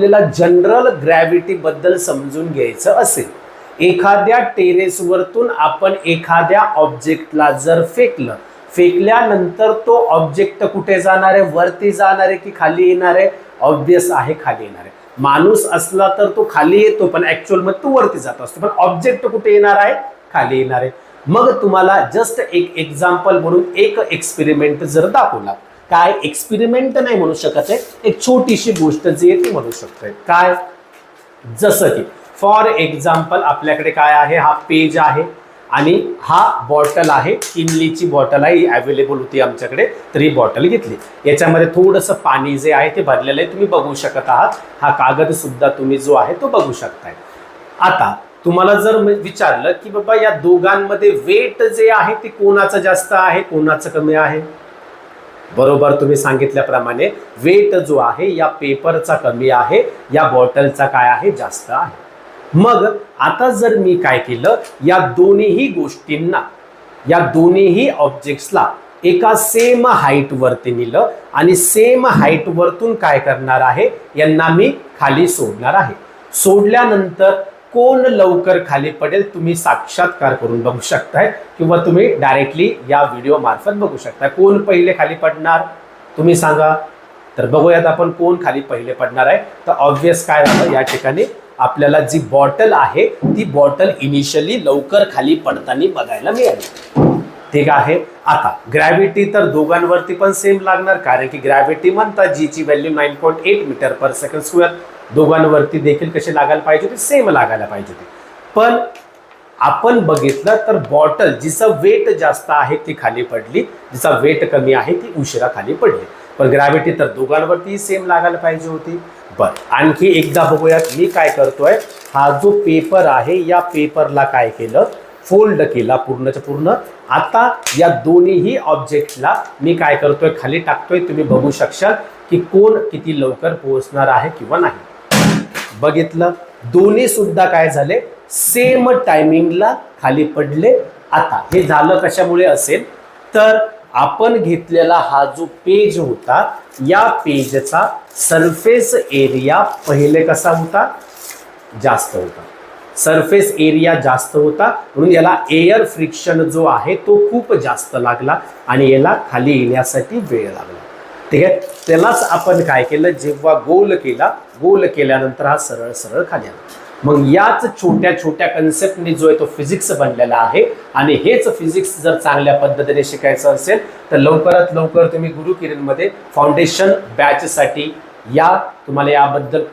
आपल्याला general gravity बद्दल समजून घ्यायचं असेल, एखाद्या टेरेसवरतून आपण एखाद्या ऑब्जेक्टला जर फेकल्यानंतर तो ऑब्जेक्ट कुठे जाणार आहे? वरती जाणार आहे की खाली येणार आहे? ऑब्वियस आहे खाली येणार आहे. माणूस असला तर तो खाली येतो, पण ऍक्च्युअल मध्ये तो वरती जात असतो, पण ऑब्जेक्ट कुठे येणार आहे? खाली येणार आहे. मग तुम्हाला जस्ट एक एक्झाम्पल म्हणून एक एक्सपेरिमेंट जर दाखवला, काय एक्सपेरिमेंट नाही म्हणू शकत आहे, एक छोटीशी गोष्ट जी आहे ती म्हणू शकतोय. काय? जसं की फॉर एक्झाम्पल आपल्याकडे काय आहे? हा पेज आहे आणि हा बॉटल आहे, किनलीची बॉटल आहे, अवेलेबल होती आमच्याकडे, तर ही बॉटल घेतली. याच्यामध्ये थोडंसं पाणी जे आहे ते भरलेलं आहे, तुम्ही बघू शकत आहात. हा कागद सुद्धा तुम्ही जो आहे तो बघू शकताय. आता तुम्हाला जर विचारलं की बाबा या दोघांमध्ये वेट जे आहे ते कोणाचं जास्त आहे, कोणाचं कमी आहे? बरोबर, तुम्ही सांगितल्याप्रमाणे वेट जो आहे या पेपरचा कमी आहे, या बॉटलचा काय आहे? जास्त आहे. मग आता जर मी काय केलं, या दोन्ही गोष्टींना, या दोन्ही ऑब्जेक्ट्सला एका सेम हाईट वरती नेलं आणि सेम हाईट वरतून काय करणार आहे? यांना मी खाली सोडणार आहे. सोडल्यानंतर कोण लवकर खाली पडेल तुम्ही साक्षात्कार करून बघू शकताय, किंवा तुम्ही डायरेक्टली या व्हिडिओ मार्फत बघू शकता. कोण पहिले खाली पडणार तुम्ही सांगा. तर बघूयात आपण कोण खाली पहिले पडणार आहे. तर ऑब्वियस काय झालं, या ठिकाणी आपल्याला जी बॉटल आहे ती बॉटल इनिशियली लवकर खाली पडताना बघायला मिळाली. ठीक आहे. आता ग्रॅव्हिटी तर दोघांवरती पण सेम लागणार, कारण की ग्रॅव्हिटी म्हणतात जीची व्हॅल्यू 9.8 मीटर पर सेकंड स्क्वेअर. दोघांवरती देखील कसे लागायला पाहिजे होते? सेम लागायला पाहिजे होते. पण आपण बघितलं तर बॉटल जिचं वेट जास्त आहे ती खाली पडली, जिचा वेट कमी आहे ती उशिरा खाली पडली. पण ग्रॅव्हिटी तर दोघांवरती सेम लागायला पाहिजे होती. बरं, आणखी एकदा बघूयात. मी काय करतोय, हा जो पेपर आहे या पेपरला काय केलं? फोल्ड केला पूर्णच्या पूर्ण. आता या दोन्ही ऑब्जेक्टला मी काय करतोय? खाली टाकतोय. तुम्ही बघू शकशाल की कोण किती लवकर पोहोचणार आहे किंवा नाही. बघितलं, दोन्ही सुद्धा काय झाले? सेम टायमिंगला खाली पडले. आता हे झालं कशामुळे असेल, तर आपण घेतलेला हा जो पेज होता, या पेजचा सरफेस एरिया पहिले कसा होता? जास्त होता. सरफेस एरिया जास्त होता, म्हणून याला एअर फ्रिक्शन जो आहे तो खूप जास्त लागला आणि याला खाली येण्यासाठी वेळ लागला. ठीक आहे. त्यालाच आपण काय केलं, जेव्हा गोल केल्यानंतर हा सरळ सरळ खाली आला. मग याच छोट्या छोट्या कन्सेप्टने जो आहे तो फिजिक्स बनलेला आहे. आणि हेच फिजिक्स जर चांगल्या पद्धतीने शिकायचं असेल तर लवकरात लवकर तुम्ही गुरुकिरणमध्ये फाउंडेशन बॅचसाठी या. तुम्हाला याबद्दल